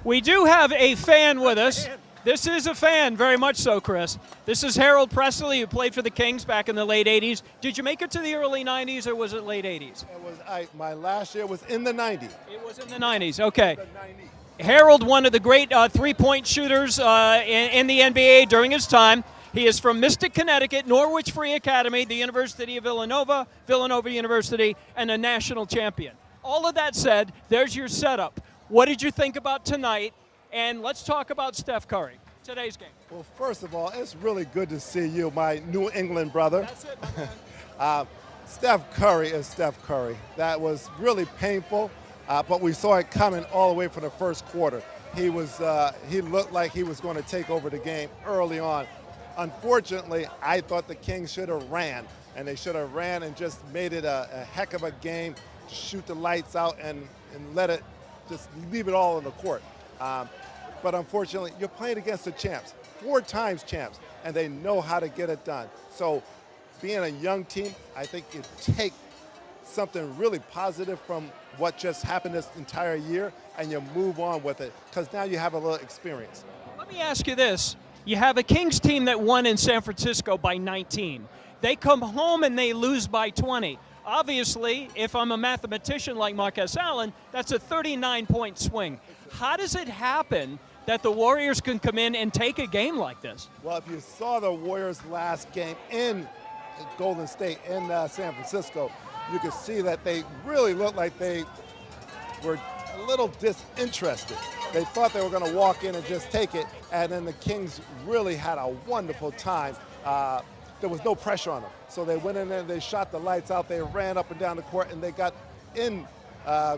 We do have a fan with us. This is a fan, very much so, Chris. This is Harold Pressley, who played for the Kings back in the late 80s. Did you make it to the early 90s, or was it late 80s? My last year was in the 90s. It was in the 90s, okay. Harold, one of the great three-point shooters in the NBA during his time. He is from Mystic, Connecticut, Norwich Free Academy, the University of Villanova, Villanova University, and a national champion. All of that said, there's your setup. What did you think about tonight? And let's talk about Steph Curry, today's game. Well, first of all, it's really good to see you, my New England brother. That's it, my man. Steph Curry is Steph Curry. That was really painful, but we saw it coming all the way from the first quarter. He looked like he was going to take over the game early on. Unfortunately, I thought the Kings should have ran, and they should have ran and just made it a heck of a game, to shoot the lights out and let it, just leave it all on the court. But unfortunately, you're playing against the champs, 4 times champs, and they know how to get it done. So being a young team, I think you take something really positive from what just happened this entire year, and you move on with it, because now you have a little experience. Let me ask you this. You have a Kings team that won in San Francisco by 19. They come home and they lose by 20. Obviously, if I'm a mathematician like Marcus Allen, that's a 39-point swing. How does it happen that the Warriors can come in and take a game like this? Well, if you saw the Warriors' last game in Golden State, in San Francisco, you could see that they really looked like they were a little disinterested. They thought they were going to walk in and just take it, and then the Kings really had a wonderful time. There was no pressure on them. So they went in there, they shot the lights out, they ran up and down the court, and they got in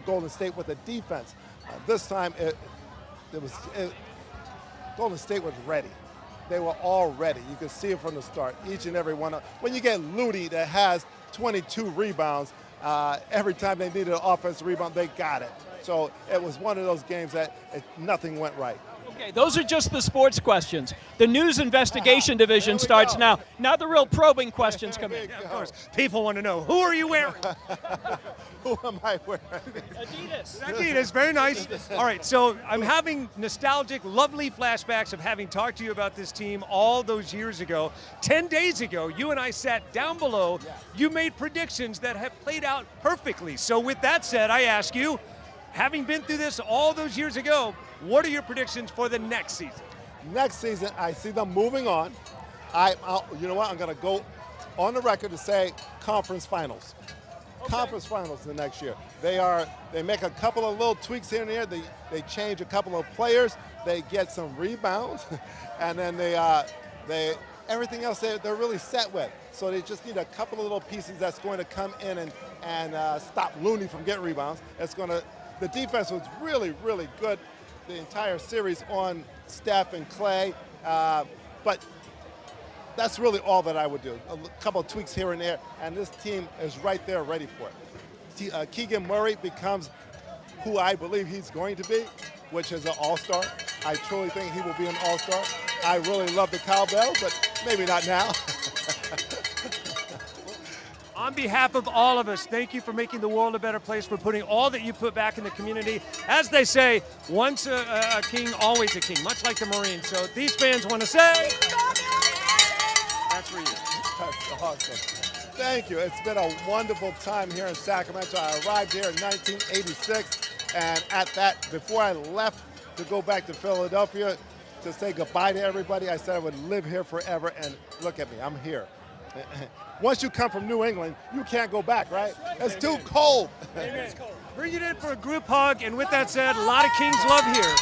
Golden State with the defense. This time, Golden State was ready. They were all ready. You could see it from the start, each and every one. When you get Looney that has 22 rebounds, every time they needed an offensive rebound, they got it. So it was one of those games that nothing went right. Okay, those are just the sports questions. The news investigation division starts now. Now the real probing questions come in. Yeah, of course. People want to know, who are you wearing? Who am I wearing? Adidas. Adidas, very nice. All right, so I'm having nostalgic, lovely flashbacks of having talked to you about this team all those years ago. 10 days ago, you and I sat down below. You made predictions that have played out perfectly. So with that said, I ask you, having been through this all those years ago, what are your predictions for the next season? Next season, I see them moving on. You know what? I'm going to go on the record to say conference finals. Okay. Conference finals the next year. They make a couple of little tweaks here and there. They change a couple of players. They get some rebounds, and then everything else they're really set with. So they just need a couple of little pieces that's going to come in and stop Looney from getting rebounds. The defense was really, really good the entire series on Steph and Clay, but that's really all that I would do. A couple of tweaks here and there, and this team is right there ready for it. Keegan Murray becomes who I believe he's going to be, which is an all-star. I truly think he will be an all-star. I really love the cowbell, but maybe not now. On behalf of all of us, thank you for making the world a better place, for putting all that you put back in the community. As they say, once a king, always a king, much like the Marines. So these fans want to say, that's for you. That's awesome. Thank you. It's been a wonderful time here in Sacramento. I arrived here in 1986, and at that, before I left to go back to Philadelphia to say goodbye to everybody, I said I would live here forever, and look at me, I'm here. Once you come from New England, you can't go back, right? It's too cold. Amen. Bring it in for a group hug, and with that said, a lot of Kings love here.